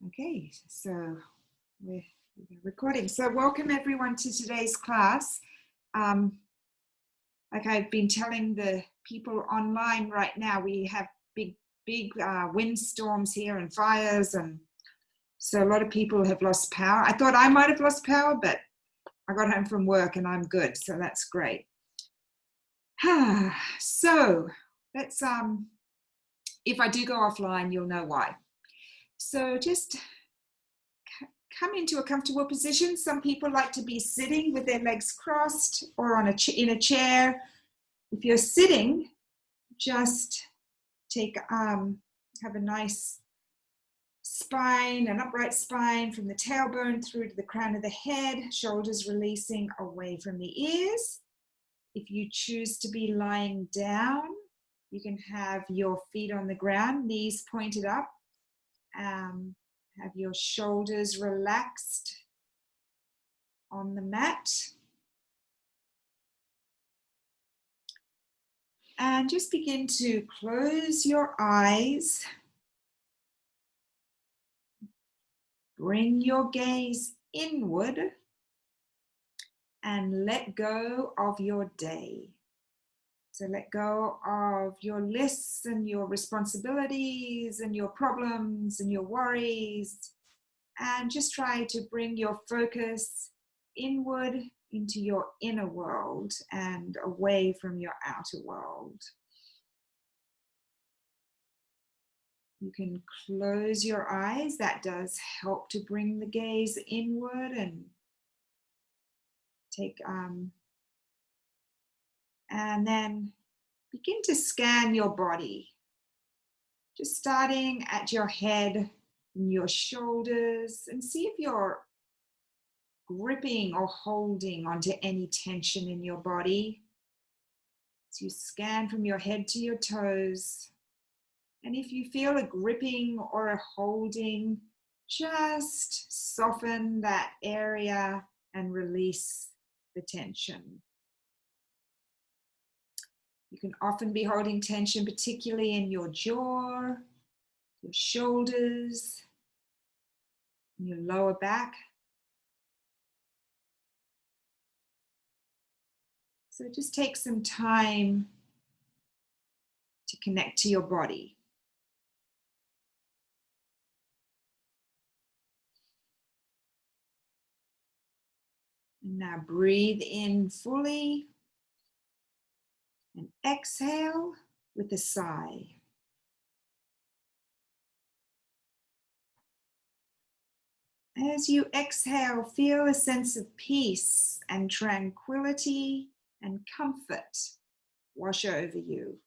Okay, so we're recording. So welcome everyone to today's class. Like I've been telling the people online right now, we have big windstorms here and fires, and so a lot of people have lost power. I thought I might have lost power, but I got home from work and I'm good, so that's great. So let's, if I do go offline, you'll know why. So just come into a comfortable position. Some people like to be sitting with their legs crossed or on in a chair. If you're sitting, just have a nice spine, an upright spine from the tailbone through to the crown of the head, shoulders releasing away from the ears. If you choose to be lying down, you can have your feet on the ground, knees pointed up. Have your shoulders relaxed on the mat. And just begin to close your eyes. Bring your gaze inward and let go of your day. So let go of your lists and your responsibilities and your problems and your worries. And just try to bring your focus inward into your inner world and away from your outer world. You can close your eyes. That does help to bring the gaze inward and take, and then begin to scan your body. Just starting at your head and your shoulders, and see if you're gripping or holding onto any tension in your body. So you scan from your head to your toes. And if you feel a gripping or a holding, just soften that area and release the tension. You can often be holding tension, particularly in your jaw, your shoulders, your lower back. So just take some time to connect to your body. And now breathe in fully and exhale with a sigh. As you exhale, feel a sense of peace and tranquility and comfort wash over you.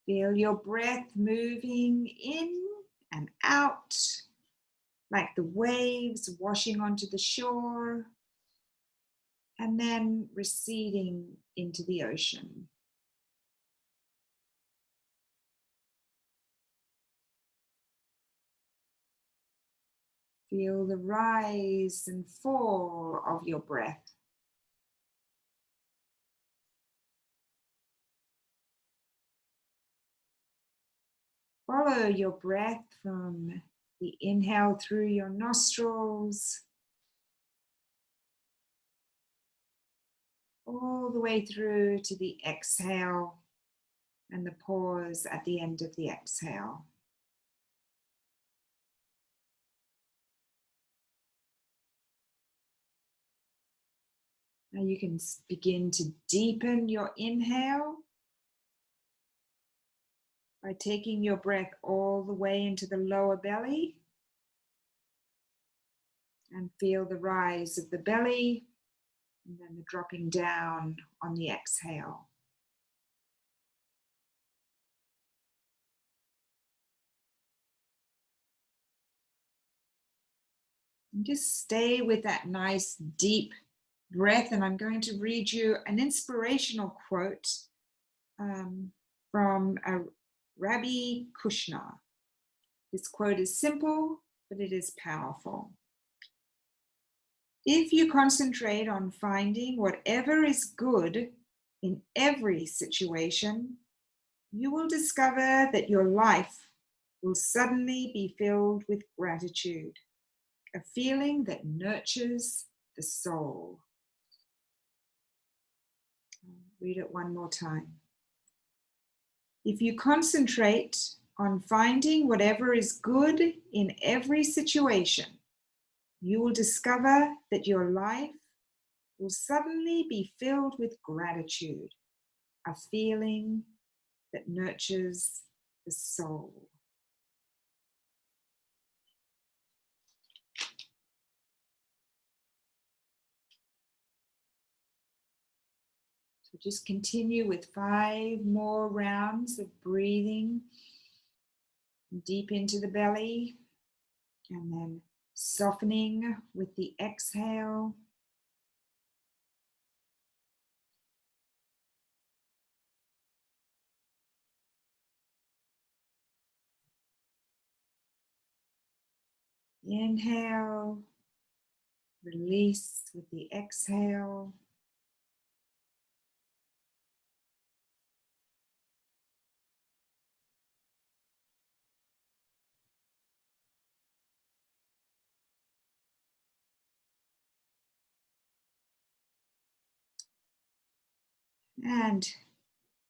Feel your breath moving in and out like the waves washing onto the shore and then receding into the ocean. Feel the rise and fall of your breath. Follow your breath from the inhale through your nostrils all the way through to the exhale and the pause at the end of the exhale. Now you can begin to deepen your inhale by taking your breath all the way into the lower belly and feel the rise of the belly and then the dropping down on the exhale. And just stay with that nice deep breath, and I'm going to read you an inspirational quote from Rabbi Kushner. This quote is simple, but it is powerful. If you concentrate on finding whatever is good in every situation, you will discover that your life will suddenly be filled with gratitude, a feeling that nurtures the soul. I'll read it one more time. If you concentrate on finding whatever is good in every situation, you will discover that your life will suddenly be filled with gratitude, a feeling that nurtures the soul. So just continue with 5 more rounds of breathing deep into the belly and then softening with the exhale. Inhale, release with the exhale. And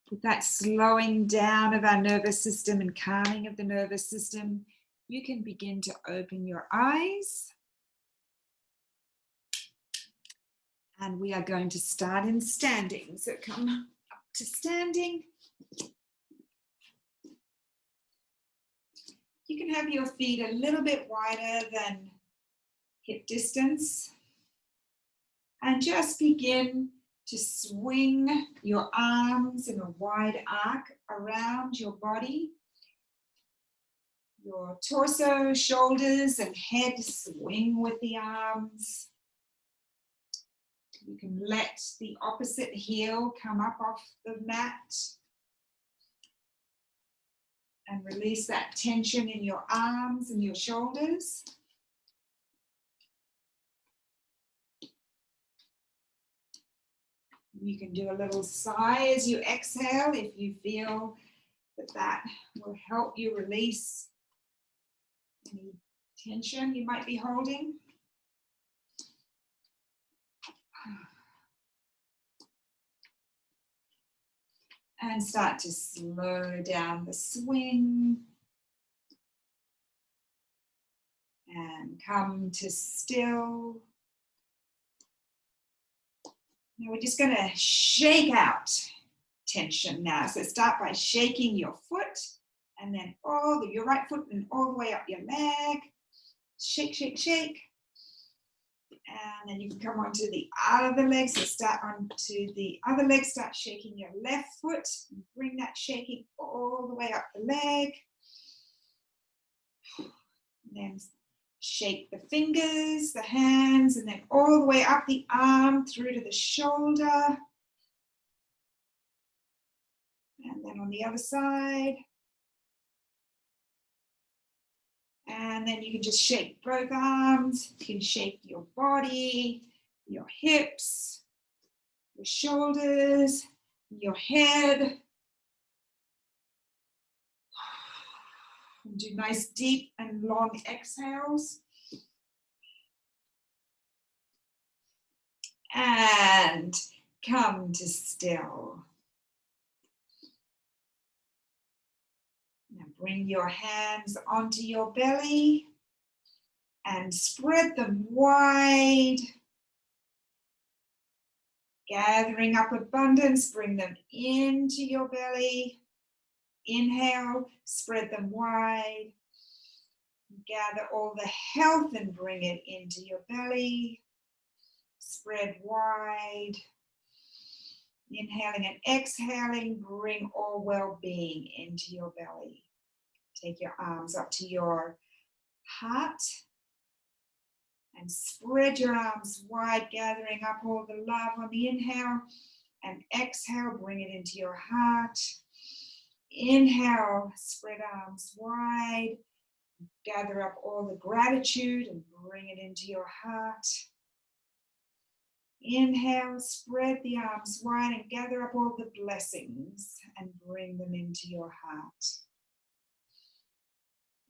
with that slowing down of our nervous system and calming of the nervous system, you can begin to open your eyes. And we are going to start in standing. So come up to standing. You can have your feet a little bit wider than hip distance. And just begin to swing your arms in a wide arc around your body. Your torso, shoulders, and head swing with the arms. You can let the opposite heel come up off the mat and release that tension in your arms and your shoulders. You can do a little sigh as you exhale if you feel that will help you release any tension you might be holding. And start to slow down the swing. And come to still. Now we're just going to shake out tension now. So start by shaking your foot and then your right foot and all the way up your leg. Shake, shake, shake. And then you can come onto the other leg. So start onto the other leg. Start shaking your left foot. And bring that shaking all the way up the leg. And then shake the fingers, the hands, and then all the way up the arm through to the shoulder. And then on the other side. And then you can just shake both arms. You can shake your body, your hips, your shoulders, your head. And do nice deep and long exhales. And come to still. Now bring your hands onto your belly and spread them wide. Gathering up abundance, bring them into your belly. Inhale, spread them wide. Gather all the health and bring it into your belly. Spread wide. Inhaling and exhaling, bring all well-being into your belly. Take your arms up to your heart and spread your arms wide, gathering up all the love on the inhale, and exhale, bring it into your heart. Inhale, spread arms wide, gather up all the gratitude and bring it into your heart. Inhale, spread the arms wide and gather up all the blessings and bring them into your heart.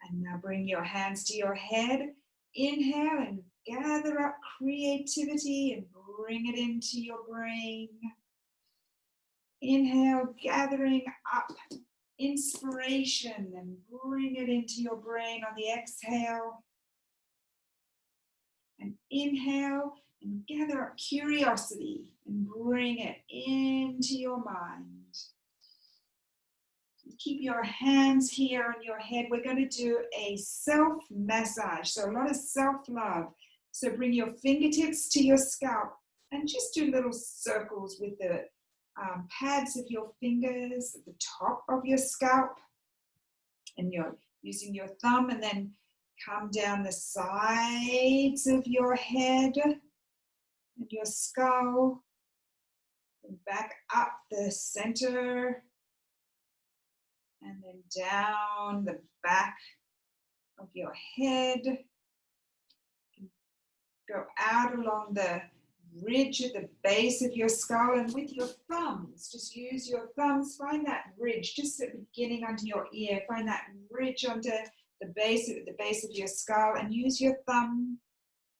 And now bring your hands to your head. Inhale and gather up creativity and bring it into your brain. Inhale, gathering up inspiration and bring it into your brain on the exhale. And inhale and gather up curiosity and bring it into your mind. Keep your hands here on your head. We're going to do a self-massage, so a lot of self-love. So bring your fingertips to your scalp and just do little circles with the pads of your fingers at the top of your scalp. And you're using your thumb, and then come down the sides of your head and your skull, and back up the center, and then down the back of your head. Go out along the ridge at the base of your skull, and with your thumbs, just use your thumbs, find that ridge just at the beginning under your ear, find that ridge under the base of your skull, and use your thumb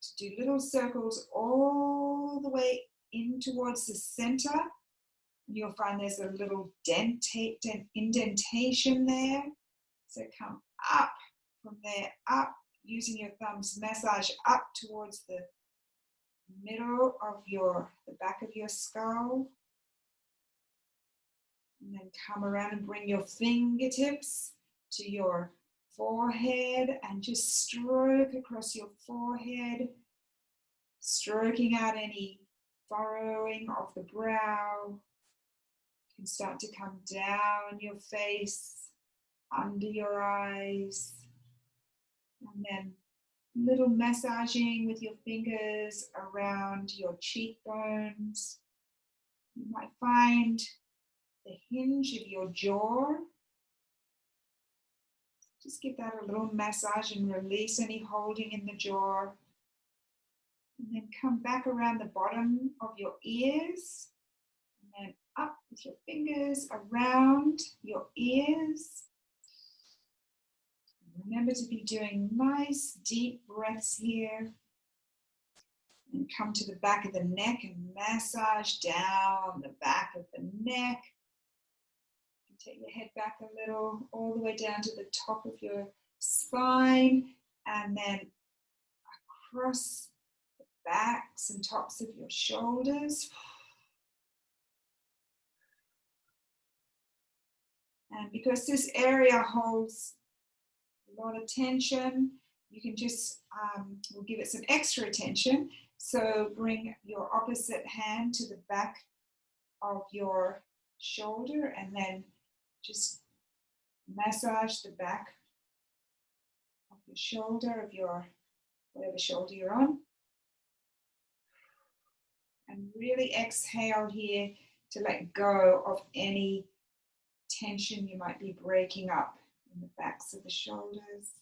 to do little circles all the way in towards the center. And you'll find there's a little indentation there. So come up from there, up, using your thumbs, massage up towards the middle of the back of your skull. And then come around and bring your fingertips to your forehead and just stroke across your forehead, stroking out any furrowing of the brow. You can start to come down your face, under your eyes, and then little massaging with your fingers around your cheekbones. You might find the hinge of your jaw. Just give that a little massage and release any holding in the jaw. And then come back around the bottom of your ears. And then up with your fingers around your ears. Remember to be doing nice deep breaths here. And come to the back of the neck and massage down the back of the neck. Take your head back a little, all the way down to the top of your spine, and then across the backs and tops of your shoulders. And because this area holds a lot of tension, you can just, we'll give it some extra attention. So bring your opposite hand to the back of your shoulder and then just massage the back of your shoulder, of your, whatever shoulder you're on. And really exhale here to let go of any tension you might be breaking up in the backs of the shoulders.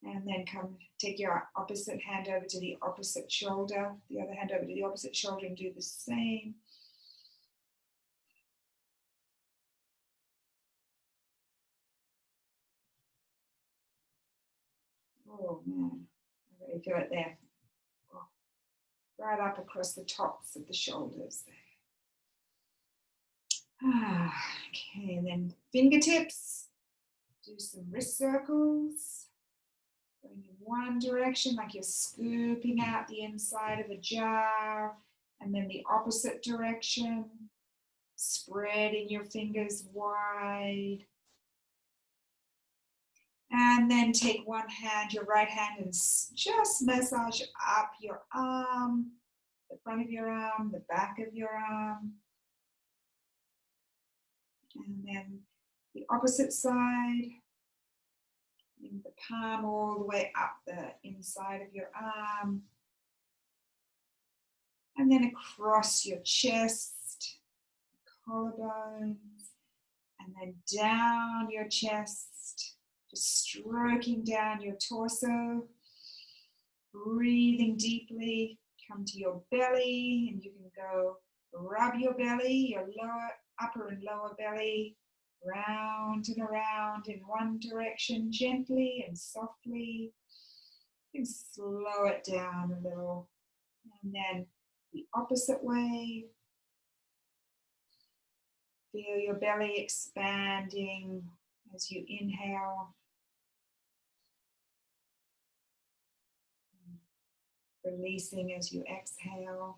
And then come take your opposite hand over to the opposite shoulder, the other hand over to the opposite shoulder, and do the same. Oh man, I really feel it there. Oh, right up across the tops of the shoulders there. Okay, and then fingertips. Do some wrist circles. Going in one direction, like you're scooping out the inside of a jar, and then the opposite direction. Spreading your fingers wide. And then take one hand, your right hand, and just massage up your arm, the front of your arm, the back of your arm. And then the opposite side, bring the palm all the way up the inside of your arm. And then across your chest, collarbones, and then down your chest. Just stroking down your torso. Breathing deeply, come to your belly, and you can go rub your belly, your lower, upper and lower belly, round and around in one direction, gently and softly. You can slow it down a little. And then the opposite way. Feel your belly expanding as you inhale. Releasing as you exhale.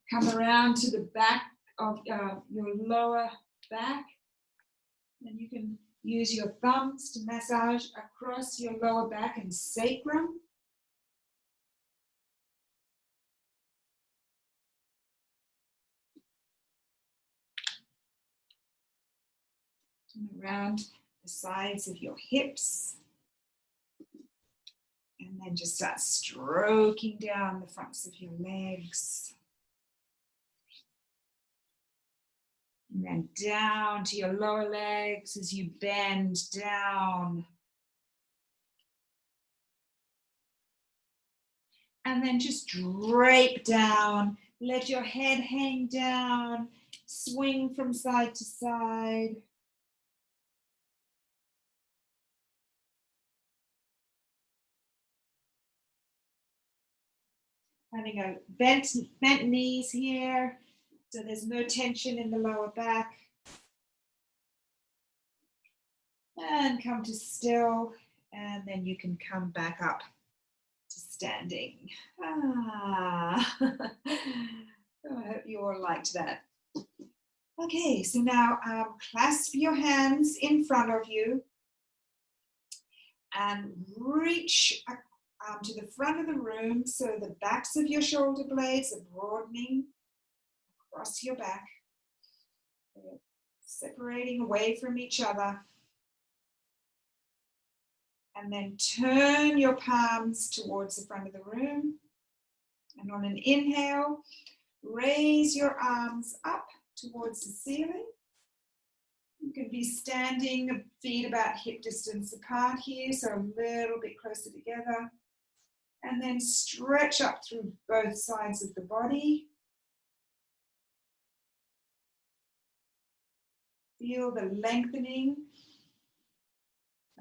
Come around to the back of your lower back. And you can use your thumbs to massage across your lower back and sacrum. And around the sides of your hips. And then just start stroking down the fronts of your legs. And then down to your lower legs as you bend down. And then just drape down. Let your head hang down. Swing from side to side. Having a bent knees here, so there's no tension in the lower back. And come to still, and then you can come back up to standing. I hope you all liked that. Okay, so now clasp your hands in front of you and reach to the front of the room so the backs of your shoulder blades are broadening across your back. They're separating away from each other. And then turn your palms towards the front of the room. And on an inhale, raise your arms up towards the ceiling. You can be standing, feet about hip distance apart here, so a little bit closer together. And then stretch up through both sides of the body. Feel the lengthening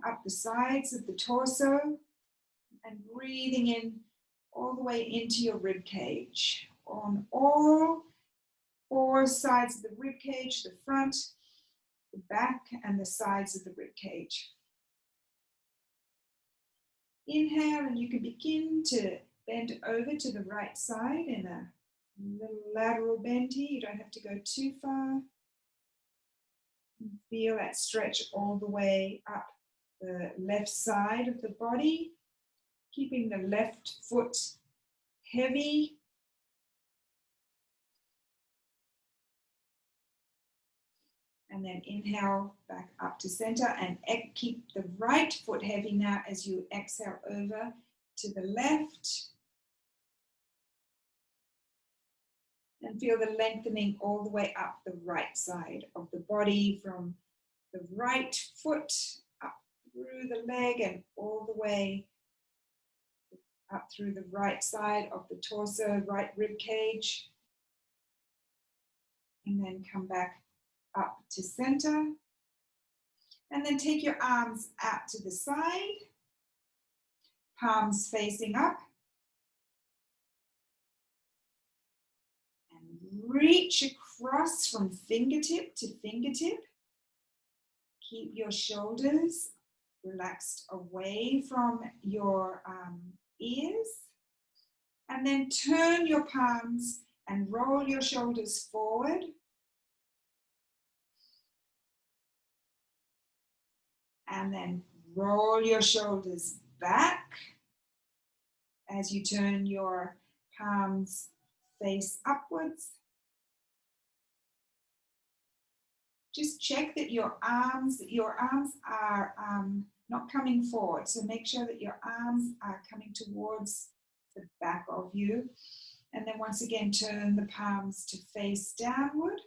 up the sides of the torso and breathing in all the way into your rib cage. On all four sides of the rib cage, the front, the back, and the sides of the rib cage. Inhale, and you can begin to bend over to the right side in a little lateral bend here. You don't have to go too far. Feel that stretch all the way up the left side of the body, keeping the left foot heavy. And then inhale back up to center and keep the right foot heavy now as you exhale over to the left. And feel the lengthening all the way up the right side of the body from the right foot up through the leg and all the way up through the right side of the torso, right rib cage. And then come back up to center. And then take your arms out to the side, palms facing up. And reach across from fingertip to fingertip. Keep your shoulders relaxed away from your ears. And then turn your palms and roll your shoulders forward. And then roll your shoulders back as you turn your palms face upwards. Just check that your arms are not coming forward. So make sure that your arms are coming towards the back of you. And then once again, turn the palms to face downward.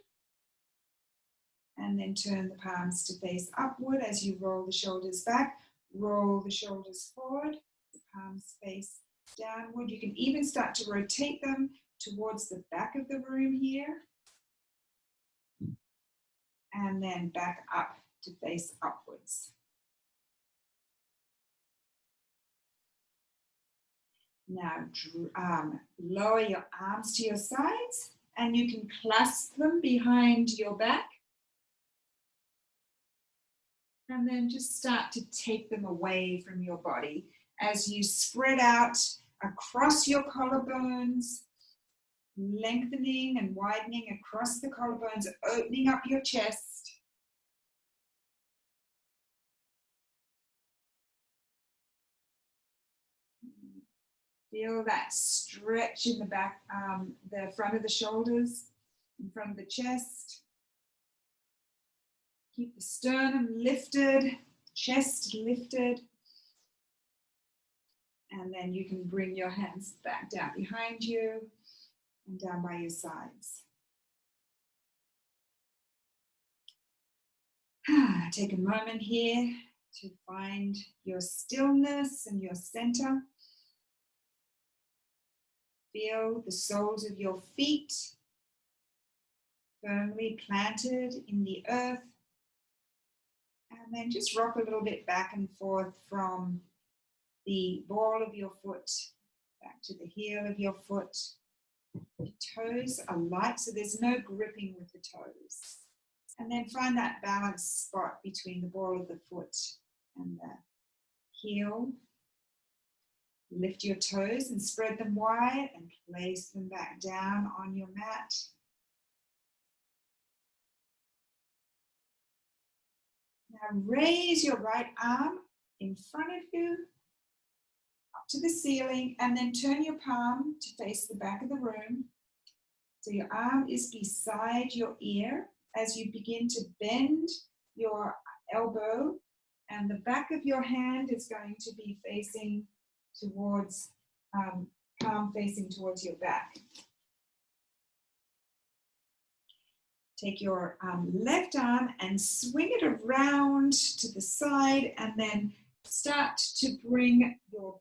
And then turn the palms to face upward as you roll the shoulders back. Roll the shoulders forward. The palms face downward. You can even start to rotate them towards the back of the room here. And then back up to face upwards. Now lower your arms to your sides and you can clasp them behind your back. And then just start to take them away from your body as you spread out across your collarbones, lengthening and widening across the collarbones, opening up your chest. Feel that stretch in the back, the front of the shoulders, in front of the chest. Keep the sternum lifted, chest lifted. And then you can bring your hands back down behind you and down by your sides. Take a moment here to find your stillness and your center. Feel the soles of your feet firmly planted in the earth. And then just rock a little bit back and forth from the ball of your foot back to the heel of your foot. The toes are light, so there's no gripping with the toes. And then find that balanced spot between the ball of the foot and the heel. Lift your toes and spread them wide and place them back down on your mat. Now raise your right arm in front of you up to the ceiling and then turn your palm to face the back of the room. So your arm is beside your ear as you begin to bend your elbow and the back of your hand is going to be facing towards, palm facing towards your back. Take your left arm and swing it around to the side and then start to bring your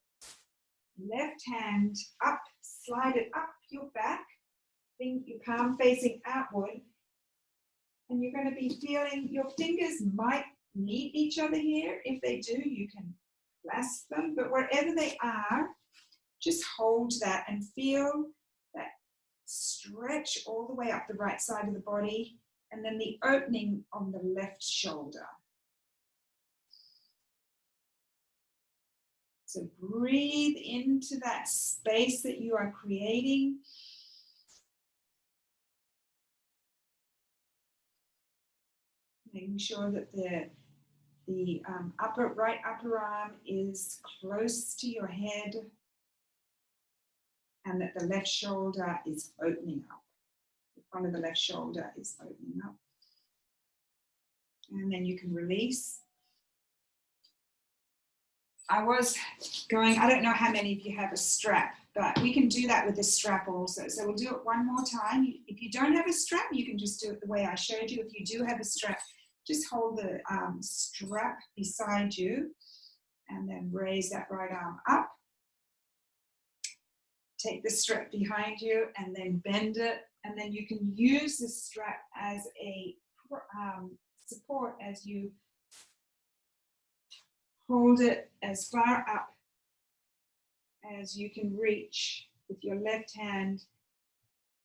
left hand up, slide it up your back, your palm facing outward. And you're going to be feeling your fingers might meet each other here. If they do, you can clasp them, but wherever they are, just hold that and feel that stretch all the way up the right side of the body and then the opening on the left shoulder. So breathe into that space that you are creating. Making sure that the right upper arm is close to your head and that the left shoulder is opening up. The front of the left shoulder is opening up. And then you can release. I don't know how many of you have a strap, but we can do that with a strap also. So we'll do it one more time. If you don't have a strap, you can just do it the way I showed you. If you do have a strap, just hold the strap beside you and then raise that right arm up. Take the strap behind you and then bend it. And then you can use the strap as a support as you hold it as far up as you can reach with your left hand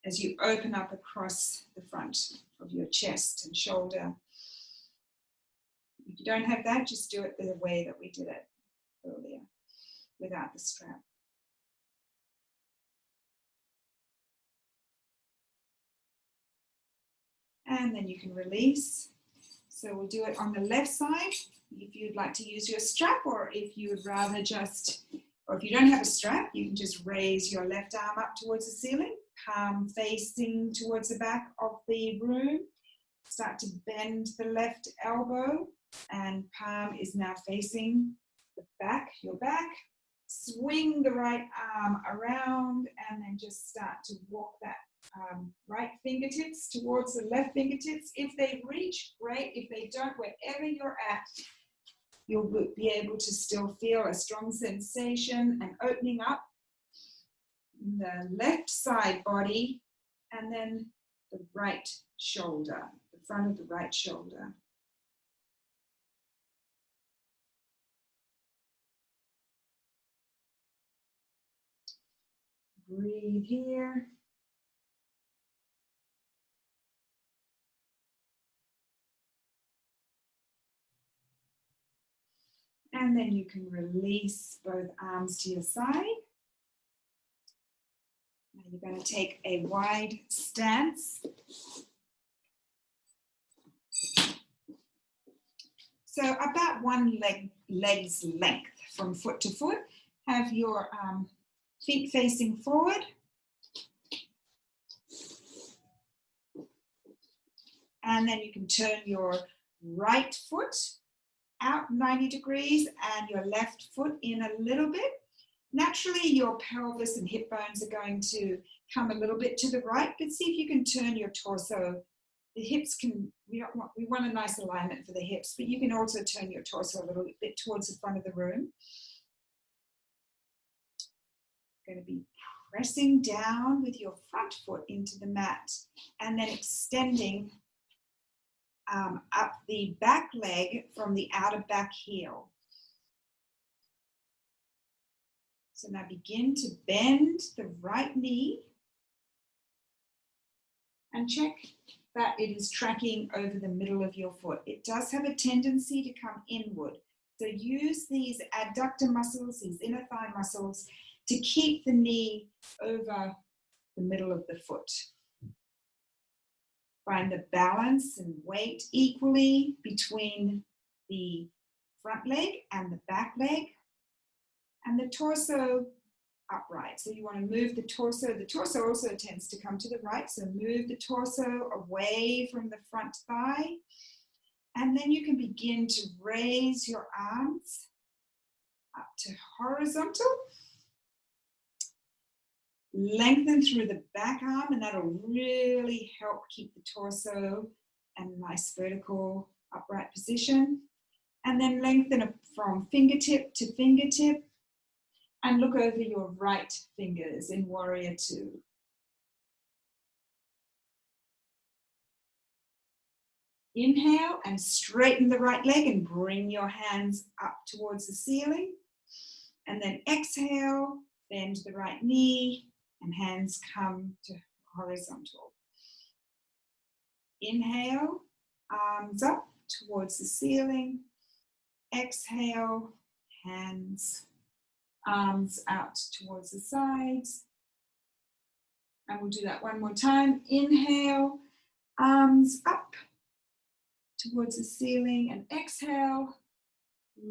as you open up across the front of your chest and shoulder. If you don't have that, just do it the way that we did it earlier, without the strap. And then you can release. So we'll do it on the left side, if you'd like to use your strap, or if you would rather just, or if you don't have a strap, you can just raise your left arm up towards the ceiling, palm facing towards the back of the room. Start to bend the left elbow and palm is now facing the back, your back. Swing the right arm around and then just start to walk that right fingertips towards the left fingertips. If they reach, great. If they don't, wherever you're at, You'll be able to still feel a strong sensation and opening up in the left side body, and then the right shoulder, the front of the right shoulder. Breathe here. And then you can release both arms to your side. Now you're going to take a wide stance. So about one leg's length from foot to foot. Have your feet facing forward. And then you can turn your right foot out 90 degrees and your left foot in a little bit. Naturally, your pelvis and hip bones are going to come a little bit to the right, but see if you can turn your torso. The hips can, we want a nice alignment for the hips, but you can also turn your torso a little bit towards the front of the room. You're going to be pressing down with your front foot into the mat and then extending up the back leg from the outer back heel. So now begin to bend the right knee and check that it is tracking over the middle of your foot. It does have a tendency to come inward. So use these adductor muscles, these inner thigh muscles, to keep the knee over the middle of the foot. Find the balance and weight equally between the front leg and the back leg, and the torso upright. So you want to move the torso. The torso also tends to come to the right, so move the torso away from the front thigh. And then you can begin to raise your arms up to horizontal. Lengthen through the back arm, and that'll really help keep the torso in a nice vertical upright position. And then lengthen from fingertip to fingertip and look over your right fingers in Warrior Two. Inhale and straighten the right leg and bring your hands up towards the ceiling. And then exhale, bend the right knee and hands come to horizontal. Inhale, arms up towards the ceiling. Exhale, hands, arms out towards the sides. And we'll do that one more time. Inhale, arms up towards the ceiling, and exhale,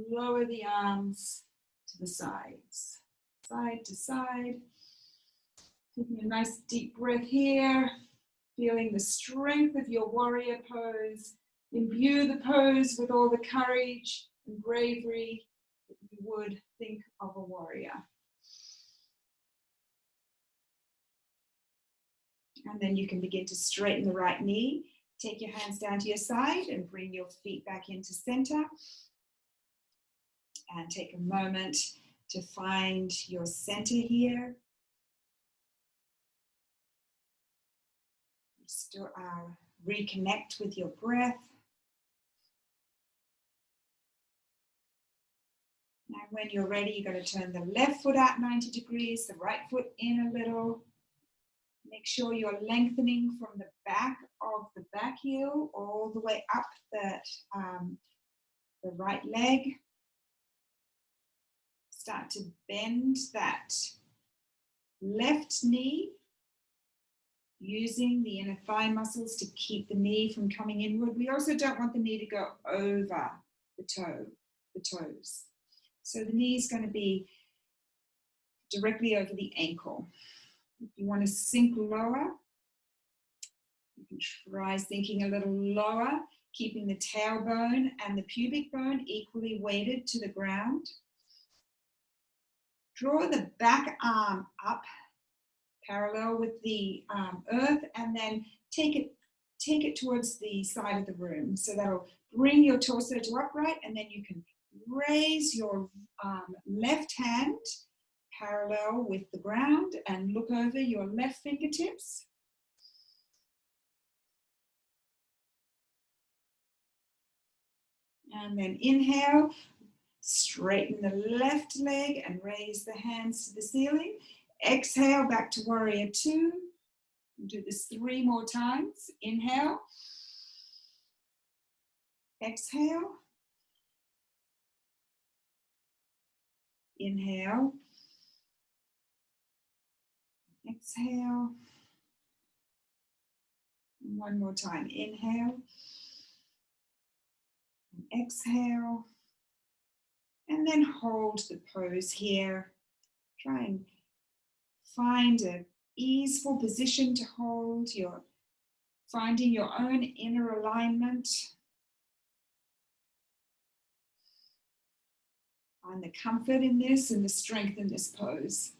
lower the arms to the sides, side to side. Taking a nice deep breath here, feeling the strength of your warrior pose. Imbue the pose with all the courage and bravery that you would think of a warrior. And then you can begin to straighten the right knee. Take your hands down to your side and bring your feet back into center. And take a moment to find your center here. Still reconnect with your breath. Now when you're ready, you're going to turn the left foot out 90 degrees, the right foot in a little. Make sure you're lengthening from the back of the back heel all the way up the right leg. Start to bend that left knee, using the inner thigh muscles to keep the knee from coming inward. We also don't want the knee to go over the toes. So the knee is going to be directly over the ankle. If you want to sink lower, you can try sinking a little lower, keeping the tailbone and the pubic bone equally weighted to the ground. Draw the back arm up parallel with the earth, and then take it towards the side of the room. So that'll bring your torso to upright, and then you can Raise your left hand parallel with the ground and look over your left fingertips. And then inhale, straighten the left leg and raise the hands to the ceiling. Exhale, back to warrior two. We'll do this 3 more times. Inhale. Exhale. Inhale. Exhale. And 1 more time. Inhale. And exhale. And then hold the pose here. Try and find an easeful position to hold. You're finding your own inner alignment. Find the comfort in this and the strength in this pose.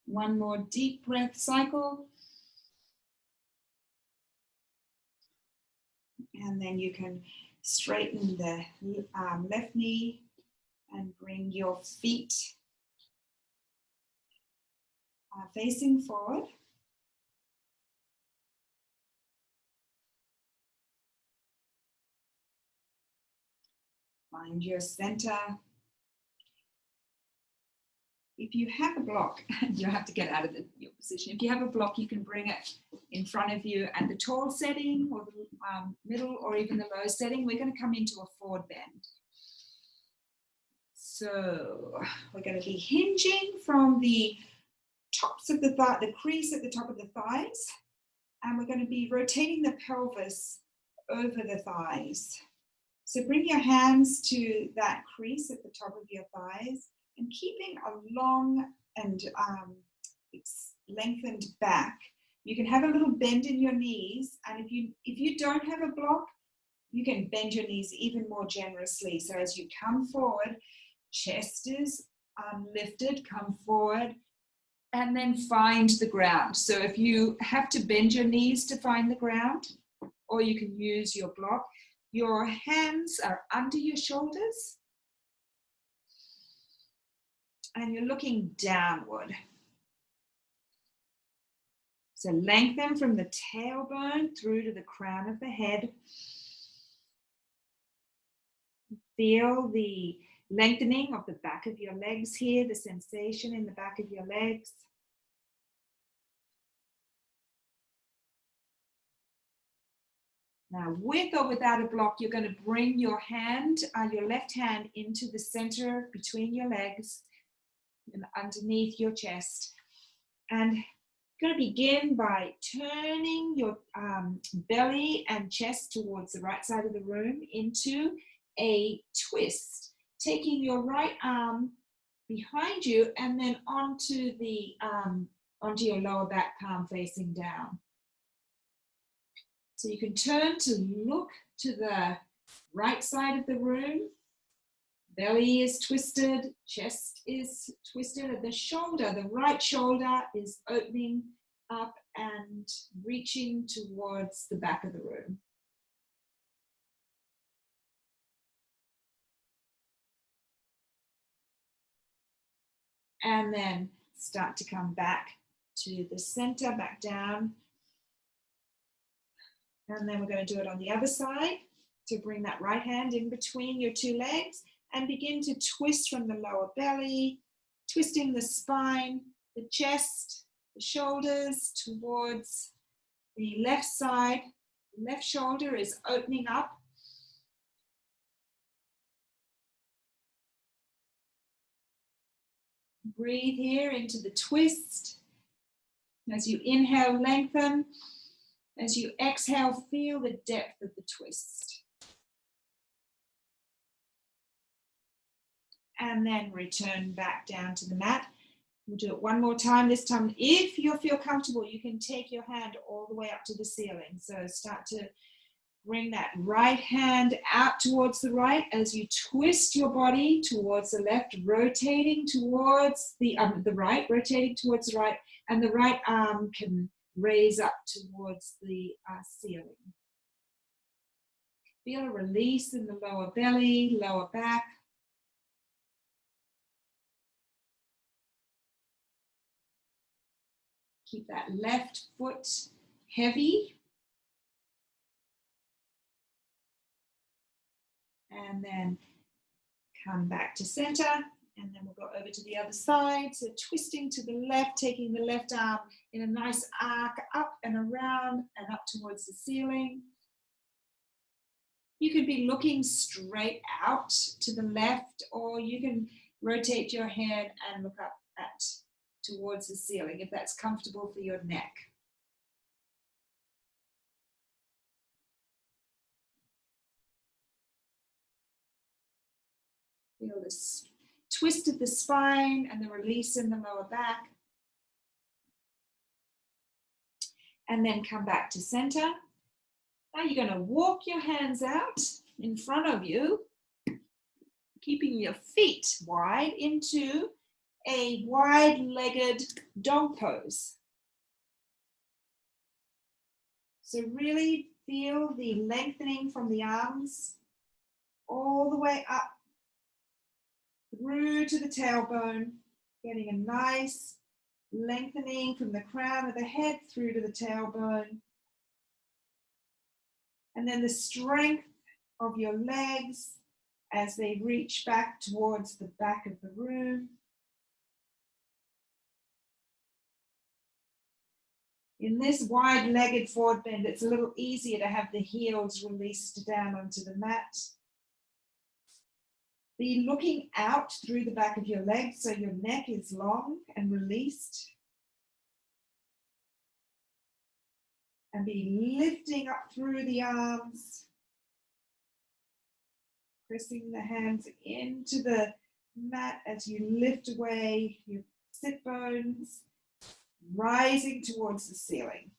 One more deep breath cycle. And then you can straighten the left knee and bring your feet facing forward. Find your center. If you have a block, you have to get out of your position. If you have a block, you can bring it in front of you at the tall setting or the middle or even the low setting. We're going to come into a forward bend. So we're going to be hinging from the tops of the thigh, the crease at the top of the thighs, and we're going to be rotating the pelvis over the thighs. So bring your hands to that crease at the top of your thighs and keeping a long and lengthened back. You can have a little bend in your knees, and if you don't have a block, you can bend your knees even more generously. So as you come forward, chest is lifted, come forward, and then find the ground. So if you have to bend your knees to find the ground, or you can use your block, your hands are under your shoulders, and you're looking downward. So lengthen from the tailbone through to the crown of the head. Feel the lengthening of the back of your legs here, the sensation in the back of your legs. Now, with or without a block, you're going to bring your hand, your left hand into the center between your legs and underneath your chest. And you're going to begin by turning your belly and chest towards the right side of the room into a twist, taking your right arm behind you and then onto your lower back, palm facing down. So you can turn to look to the right side of the room. Belly is twisted, chest is twisted, and the right shoulder is opening up and reaching towards the back of the room. And then start to come back to the center, back down. And then we're going to do it on the other side to bring that right hand in between your two legs and begin to twist from the lower belly, twisting the spine, the chest, the shoulders towards the left side. The left shoulder is opening up. Breathe here into the twist. As you inhale, lengthen. As you exhale, feel the depth of the twist. And then return back down to the mat. We'll do it one more time. This time, if you feel comfortable, you can take your hand all the way up to the ceiling. So start to bring that right hand out towards the right as you twist your body towards the left, rotating towards the right, rotating towards the right, and the right arm can raise up towards the ceiling. Feel a release in the lower belly, lower back. Keep that left foot heavy. And then come back to center. And then we'll go over to the other side. So twisting to the left, taking the left arm in a nice arc up and around and up towards the ceiling. You could be looking straight out to the left, or you can rotate your head and look up towards the ceiling if that's comfortable for your neck. Feel this twist of the spine and the release in the lower back. And then come back to center. Now you're going to walk your hands out in front of you, keeping your feet wide into a wide-legged dog pose. So really feel the lengthening from the arms all the way up through to the tailbone, getting a nice lengthening from the crown of the head through to the tailbone. And then the strength of your legs as they reach back towards the back of the room. In this wide-legged forward bend, it's a little easier to have the heels released down onto the mat. Be looking out through the back of your legs so your neck is long and released. And be lifting up through the arms. Pressing the hands into the mat as you lift away your sit bones, rising towards the ceiling.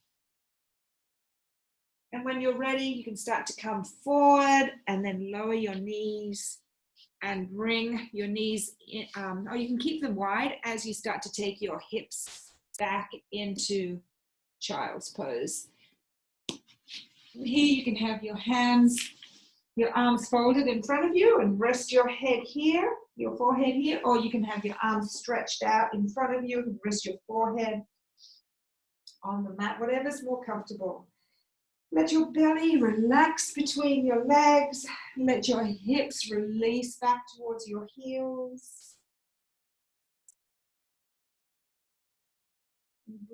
And when you're ready, you can start to come forward and then lower your knees and bring your knees in, or you can keep them wide as you start to take your hips back into child's pose. And here you can have your arms folded in front of you and rest your head here, your forehead here, or you can have your arms stretched out in front of you and rest your forehead on the mat, whatever's more comfortable. Let your belly relax between your legs. Let your hips release back towards your heels.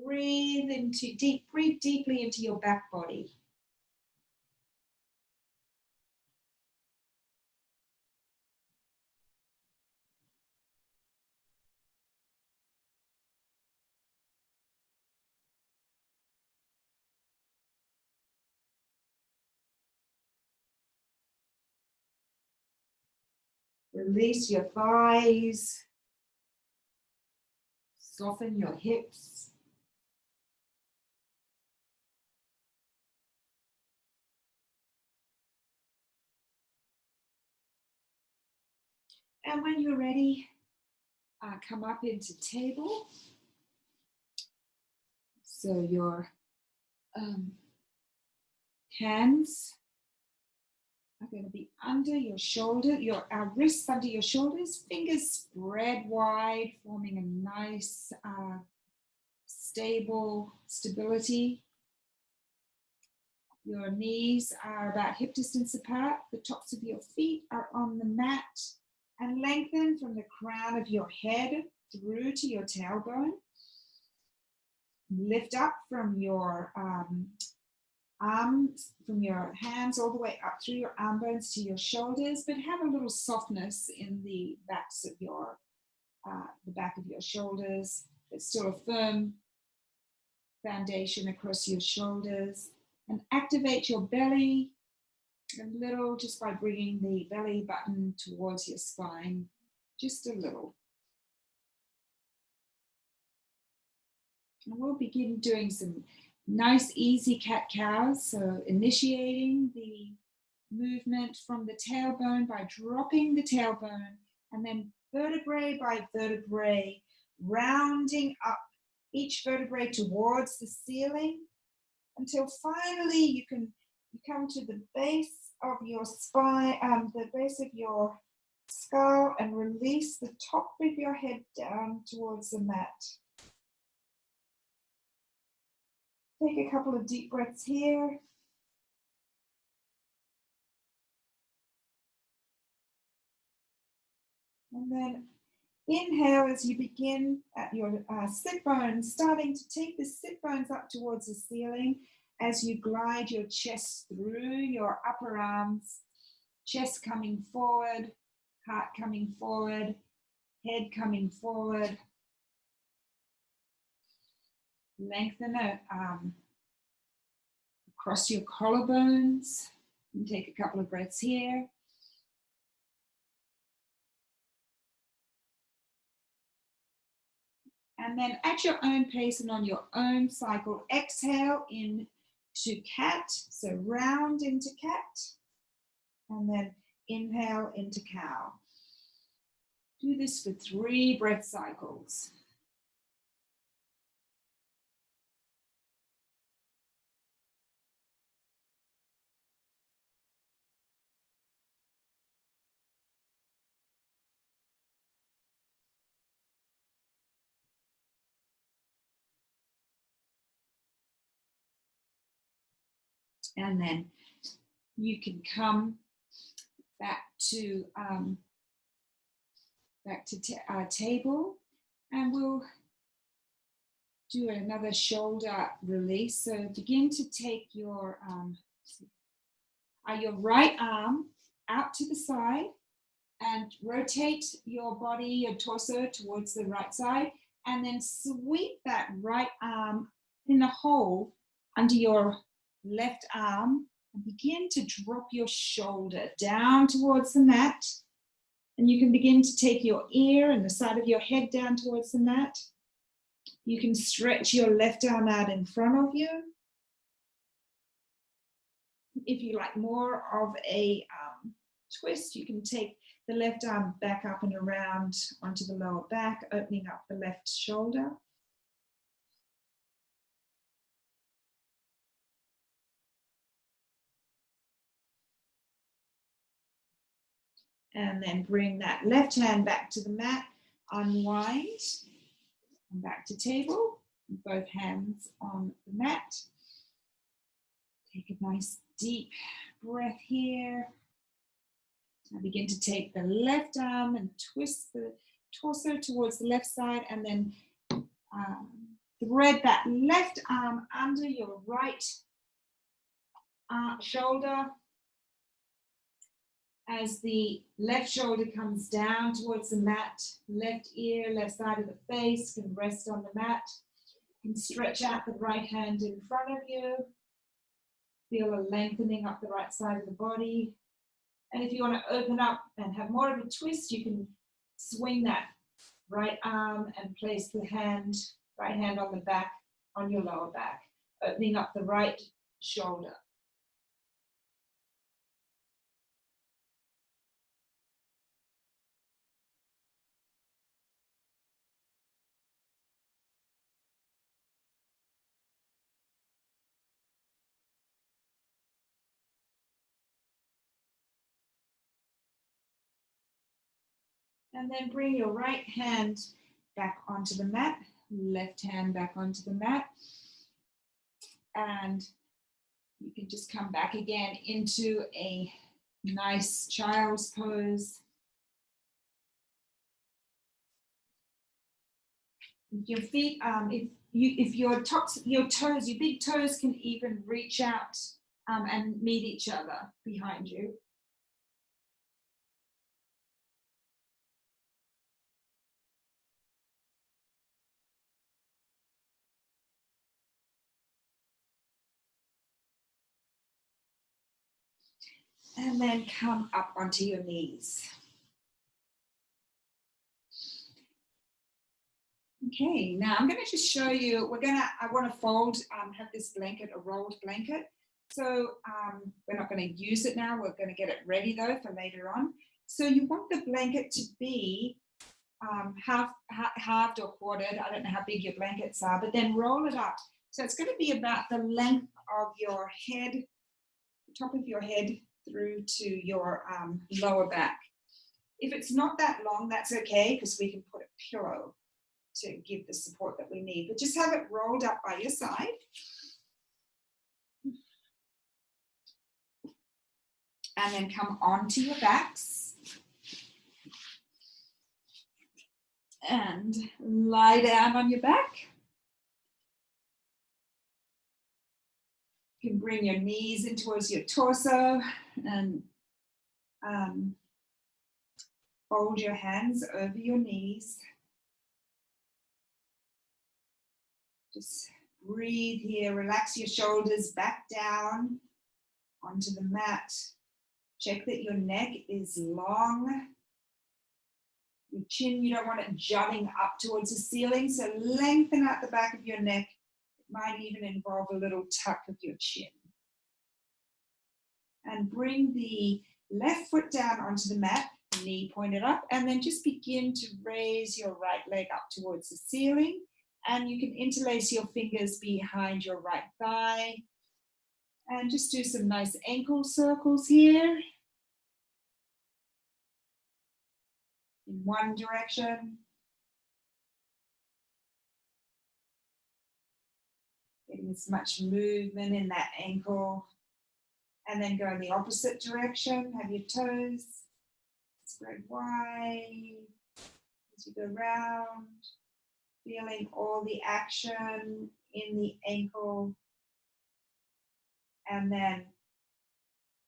Breathe deeply into your back body. Release your thighs. Soften your hips. And when you're ready, come up into table. So your hands are going to be under your shoulder, your wrists under your shoulders, fingers spread wide, forming a nice stability. Your knees are about hip distance apart. The tops of your feet are on the mat, and lengthen from the crown of your head through to your tailbone. Lift up from your arms, from your hands all the way up through your arm bones to your shoulders, but have a little softness in the backs of your, the back of your shoulders. It's still a firm foundation across your shoulders. And activate your belly a little just by bringing the belly button towards your spine, just a little. And we'll begin doing some nice, easy cat-cows. So initiating the movement from the tailbone by dropping the tailbone, and then vertebrae by vertebrae, rounding up each vertebrae towards the ceiling until finally you come to the base of your spine, the base of your skull, and release the top of your head down towards the mat. Take a couple of deep breaths here. And then inhale as you begin at your sit bones, starting to take the sit bones up towards the ceiling as you glide your chest through your upper arms, chest coming forward, heart coming forward, head coming forward. Lengthen it across your collarbones. And take a couple of breaths here. And then at your own pace and on your own cycle, exhale into cat. So round into cat. And then inhale into cow. Do this for 3 breath cycles. And then you can come back to table, and we'll do another shoulder release. So begin to take your right arm out to the side and rotate your body, your torso towards the right side, and then sweep that right arm in the hole under your left arm and begin to drop your shoulder down towards the mat. And you can begin to take your ear and the side of your head down towards the mat. You can stretch your left arm out in front of you. If you like more of a twist, you can take the left arm back up and around onto the lower back, opening up the left shoulder. And then bring that left hand back to the mat, unwind, and back to table. Both hands on the mat. Take a nice deep breath here. Now begin to take the left arm and twist the torso towards the left side, and then thread that left arm under your right shoulder as the left shoulder comes down towards the mat. Left ear, left side of the face can rest on the mat. You can stretch out the right hand in front of you. Feel a lengthening up the right side of the body. And if you want to open up and have more of a twist, you can swing that right arm and place the right hand on the back, on your lower back, opening up the right shoulder. And then bring your right hand back onto the mat, left hand back onto the mat. And you can just come back again into a nice child's pose. Your feet, if your toes, your big toes can even reach out and meet each other behind you. And then come up onto your knees. Okay, now I'm going to just show you, I want to fold, have this blanket, a rolled blanket. So we're not going to use it now. We're going to get it ready though for later on. So you want the blanket to be halved or quartered. I don't know how big your blankets are, but then roll it up. So it's going to be about the length of your head, the top of your head through to your lower back. If it's not that long, that's okay, because we can put a pillow to give the support that we need. But just have it rolled up by your side. And then come onto your backs. And lie down on your back. You can bring your knees in towards your torso and fold your hands over your knees. Just breathe here, relax your shoulders back down onto the mat. Check that your neck is long. Your chin, you don't want it jutting up towards the ceiling, so lengthen out the back of your neck. It might even involve a little tuck of your chin. And bring the left foot down onto the mat, knee pointed up, and then just begin to raise your right leg up towards the ceiling. And you can interlace your fingers behind your right thigh. And just do some nice ankle circles here. In one direction. Getting as much movement in that ankle. And then go in the opposite direction. Have your toes spread wide as you go round. Feeling all the action in the ankle. And then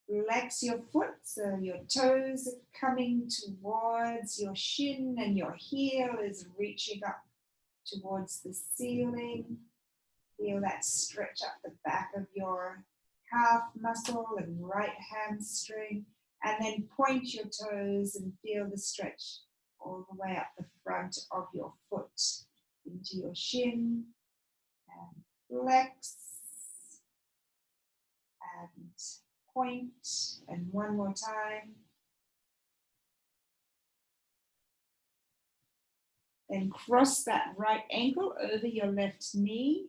flex your foot so your toes are coming towards your shin and your heel is reaching up towards the ceiling. Feel that stretch up the back of your calf muscle and right hamstring. And then point your toes and feel the stretch all the way up the front of your foot into your shin. And flex. And point. And one more time. Then cross that right ankle over your left knee.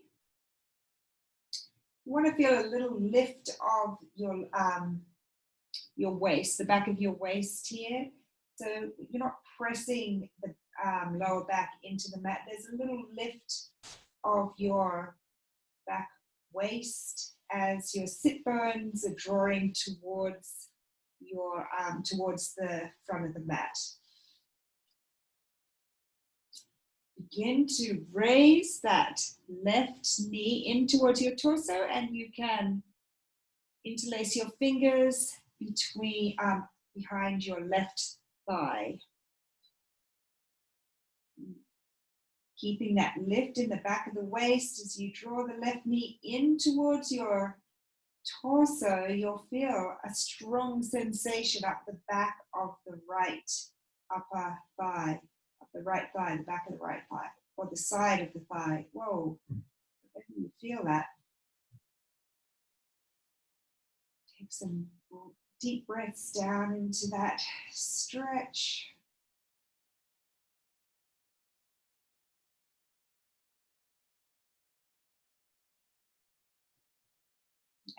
You want to feel a little lift of your waist, the back of your waist here. So you're not pressing the lower back into the mat. There's a little lift of your back waist as your sit bones are drawing towards your towards the front of the mat. Begin to raise that left knee in towards your torso, and you can interlace your fingers between behind your left thigh. Keeping that lift in the back of the waist as you draw the left knee in towards your torso, you'll feel a strong sensation up the back of the right upper thigh. The right thigh, the back of the right thigh, or the side of the thigh. Whoa, I think you feel that. Take some deep breaths down into that stretch.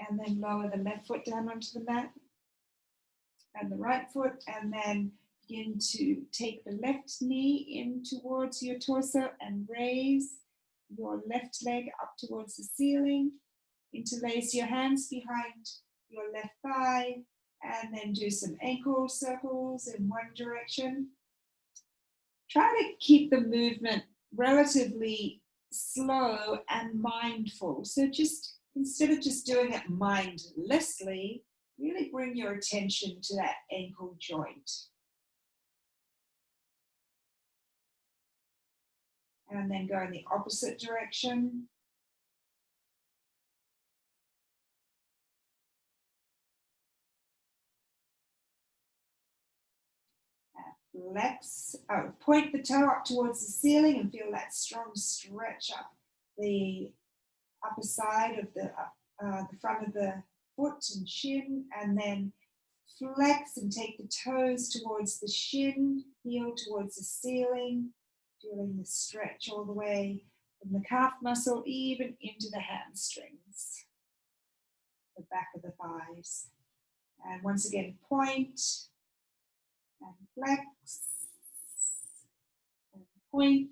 And then lower the left foot down onto the mat and the right foot, and then begin to take the left knee in towards your torso and raise your left leg up towards the ceiling. Interlace your hands behind your left thigh and then do some ankle circles in one direction. Try to keep the movement relatively slow and mindful. So just instead of just doing it mindlessly, really bring your attention to that ankle joint. And then go in the opposite direction. Flex, point the toe up towards the ceiling and feel that strong stretch up the upper side of the front of the foot and shin, and then flex and take the toes towards the shin, heel towards the ceiling, feeling the stretch all the way from the calf muscle even into the hamstrings, the back of the thighs. And once again, point and flex, and point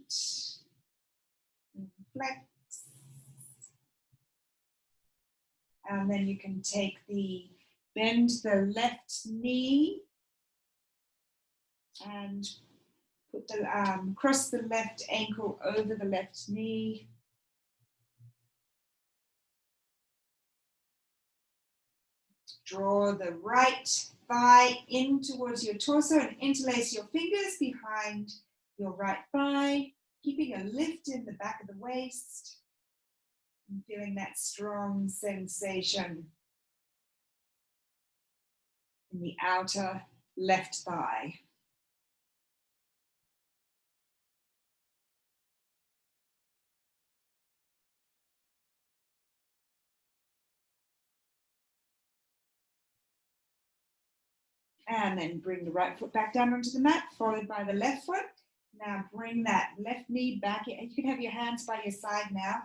and flex. And then you can bend the left knee and put cross the left ankle over the left knee. Draw the right thigh in towards your torso and interlace your fingers behind your right thigh, keeping a lift in the back of the waist and feeling that strong sensation in the outer left thigh. And then bring the right foot back down onto the mat, followed by the left foot. Now bring that left knee back in. You can have your hands by your side now.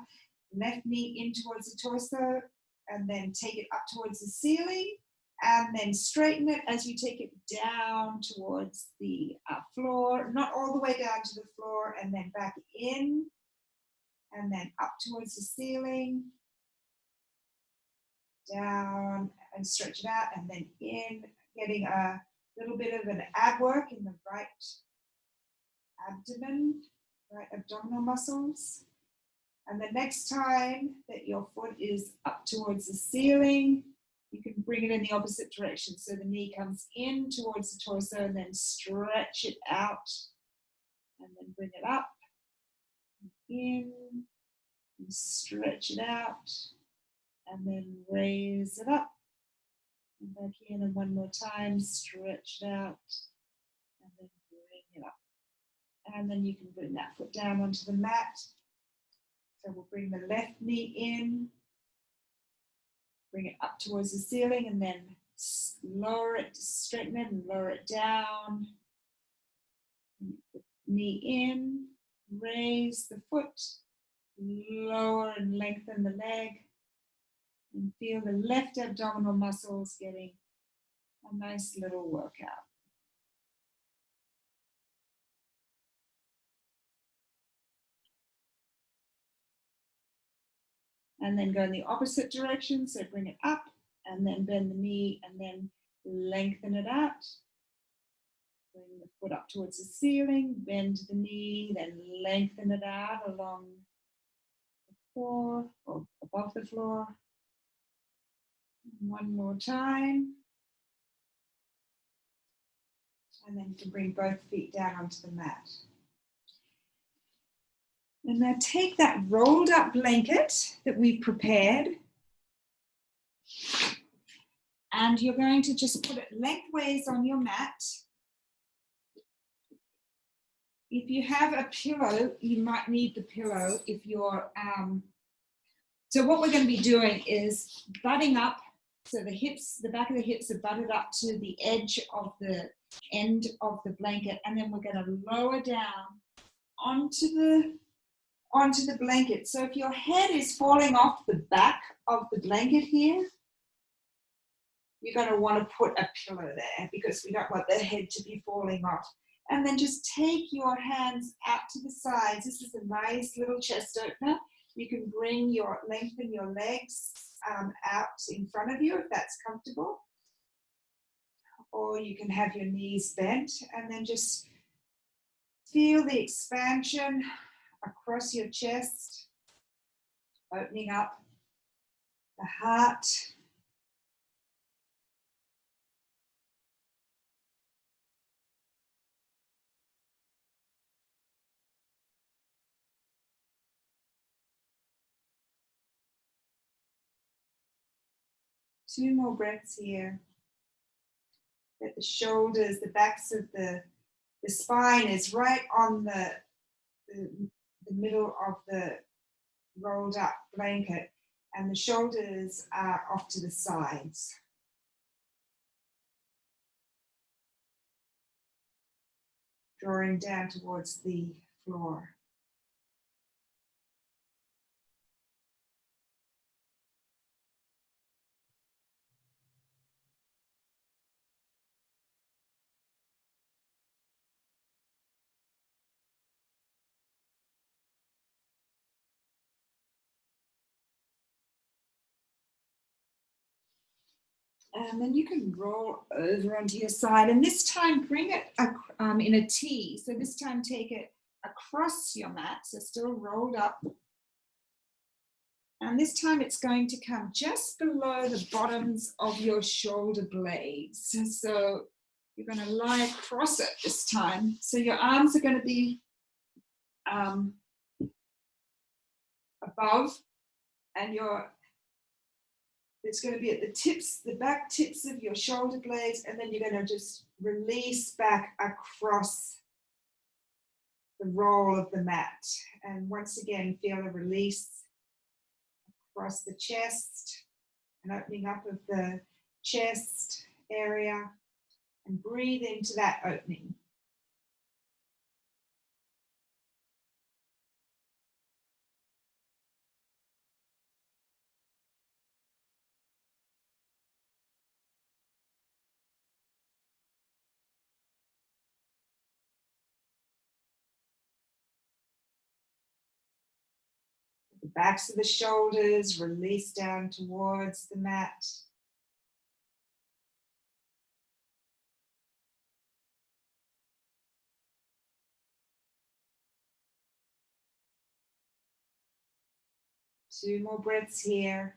Left knee in towards the torso, and then take it up towards the ceiling, and then straighten it as you take it down towards the floor, not all the way down to the floor, and then back in, and then up towards the ceiling, down, and stretch it out, and then in, getting a little bit of an ab work in the right abdomen, right abdominal muscles. And the next time that your foot is up towards the ceiling, you can bring it in the opposite direction. So the knee comes in towards the torso and then stretch it out. And then bring it up, in, and stretch it out. And then raise it up. And back in, and one more time, stretch it out. And then bring it up. And then you can bring that foot down onto the mat. So we'll bring the left knee in, bring it up towards the ceiling, and then lower it, straighten it, and lower it down. The knee in, raise the foot, lower and lengthen the leg, and feel the left abdominal muscles getting a nice little workout. And then go in the opposite direction, so bring it up, and then bend the knee, and then lengthen it out. Bring the foot up towards the ceiling, bend the knee, then lengthen it out along the floor, or above the floor. One more time. And then you can bring both feet down onto the mat. And now take that rolled up blanket that we've prepared, and you're going to just put it lengthways on your mat. If you have a pillow, you might need the pillow if you're, so what we're going to be doing is butting up, so the hips, the back of the hips are butted up to the edge of the end of the blanket, and then we're going to lower down onto the blanket. So if your head is falling off the back of the blanket here, you're going to want to put a pillow there because we don't want the head to be falling off. And then just take your hands out to the sides. This is a nice little chest opener. You can lengthen your legs out in front of you if that's comfortable. Or you can have your knees bent and then just feel the expansion across your chest, opening up the heart. Two more breaths here. Let the shoulders, the backs of the spine is right on the middle of the rolled up blanket, and the shoulders are off to the sides. drawing down towards the floor. And then you can roll over onto your side, and this time bring it in a T. So this time take it across your mat, so still rolled up. And this time it's going to come just below the bottoms of your shoulder blades. So you're going to lie across it this time. So your arms are going to be above, and it's going to be at the tips, the back tips of your shoulder blades, and then you're going to just release back across the roll of the mat. And once again, feel a release across the chest, and opening up of the chest area, and breathe into that opening. The backs of the shoulders release down towards the mat. Two more breaths here.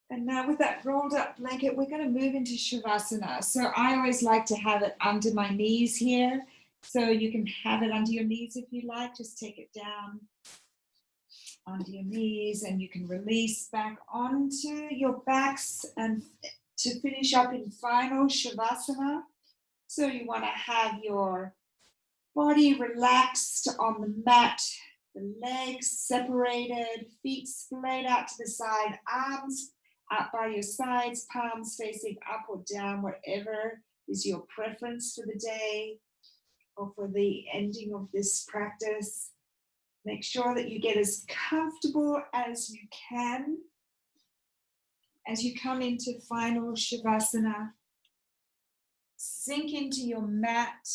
And now with that rolled up blanket, we're going to move into Shavasana. So I always like to have it under my knees here. So you can have it under your knees if you like. Just take it down onto your knees, and you can release back onto your backs and to finish up in final Shavasana. So you want to have your body relaxed on the mat, the legs separated, feet splayed out to the side, arms out by your sides, palms facing up or down, whatever is your preference for the day or for the ending of this practice. Make sure that you get as comfortable as you can as you come into final Shavasana. Sink into your mat.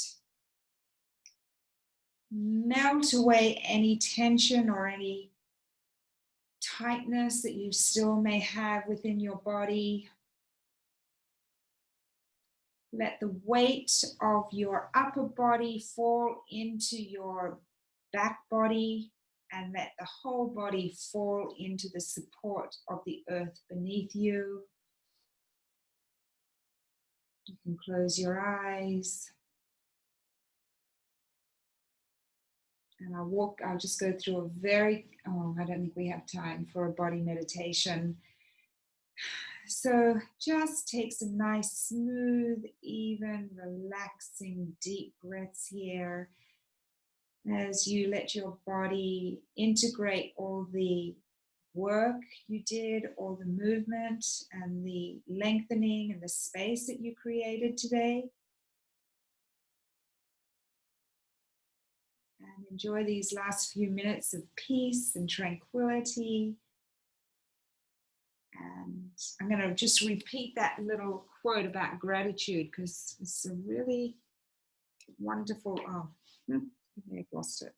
Melt away any tension or any tightness that you still may have within your body. Let the weight of your upper body fall into your back body, and let the whole body fall into the support of the earth beneath you. You can close your eyes. And I'll just go through a I don't think we have time for a body meditation. So just take some nice, smooth, even, relaxing, deep breaths here as you let your body integrate all the work you did, all the movement and the lengthening and the space that you created today. And enjoy these last few minutes of peace and tranquility. And I'm going to just repeat that little quote about gratitude, because it's a really wonderful, I've lost it.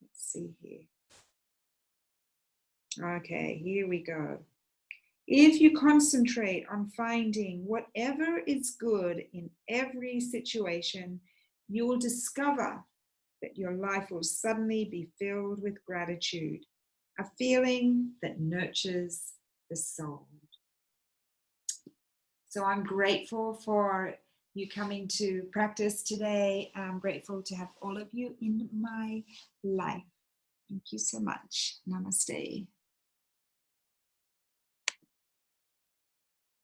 Let's see here. Okay, here we go. If you concentrate on finding whatever is good in every situation, you will discover that your life will suddenly be filled with gratitude, a feeling that nurtures the soul. So I'm grateful for you coming to practice today. I'm grateful to have all of you in my life. Thank you so much. Namaste.